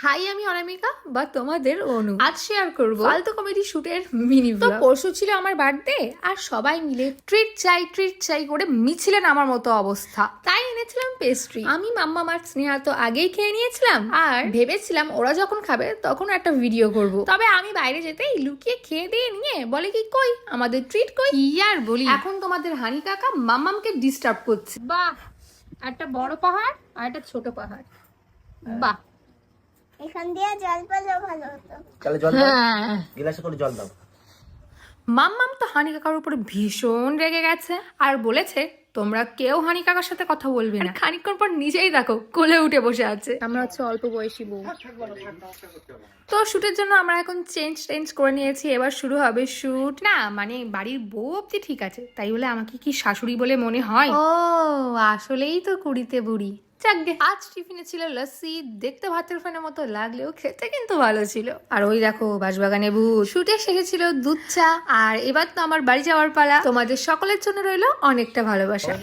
High, আমি অনামিকা বা তোমাদের অনু। আজ শেয়ার করব ফালতু কমেডি শুটের মিনি ব্লগ। তো পরশু ছিল আমার বার্থডে, আর সবাই মিলে ট্রিট চাই করে মিছিলেন আমার মতো অবস্থা। তাই এনেছিলাম পেস্ট্রি। আমি, মাম্মা, আর স্নেহা তো আগেই খেয়ে নিয়েছিলাম, আর ভেবেছিলাম ওরা যখন খাবে তখন একটা ভিডিও করব। তবে আমি বাইরে যেতেই লুকিয়ে খেয়ে দিয়ে নিয়ে বলে কি, কই আমাদের ট্রিট কই? কি আর বলি, এখন তোমাদের হানি কাকা মাম্মামকে ডিস্টার্ব করছে। বাহ, একটা বড় পাহাড় আর একটা ছোট পাহাড়। বাহ, এখান দিয়ে জল পেলেও ভালো হতো। তাহলে জল দাও, গ্লাসে করে জল দাও। মাম্মাম তো হানি কাকার উপরে ভীষণ রেগে গেছে আর বলেছে তোমরা কেউ হানি কাকার সাথে কথা বলবে না। খানিকক্ষণ পর নিজেই দেখো কোলে উঠে বসে আছে। আমরা হচ্ছে অল্প বয়সী বউ। তো শুটের জন্য আমরা এখন চেঞ্জ করে নিয়েছি। এবার শুরু হবে শুট। না মানে বাড়ির বউ অব্দি ঠিক আছে, তাই বলে আমাকে কি শাশুড়ি বলে মনে হয়? ও আসলেই তো কুড়িতে বুড়ি। যাকগে, আজ টিফিনে ছিল লস্যি। দেখতে ভাতের ফেনের মতো লাগলেও খেতে কিন্তু ভালো ছিল। আর ওই দেখো বাঁশবাগানে ভূত। শুটে শেষে ছিল দুধ চা। আর এবার তো আমার বাড়ি যাওয়ার পালা। তোমাদের সকলের জন্য রইলো অনেকটা ভালোবাসা।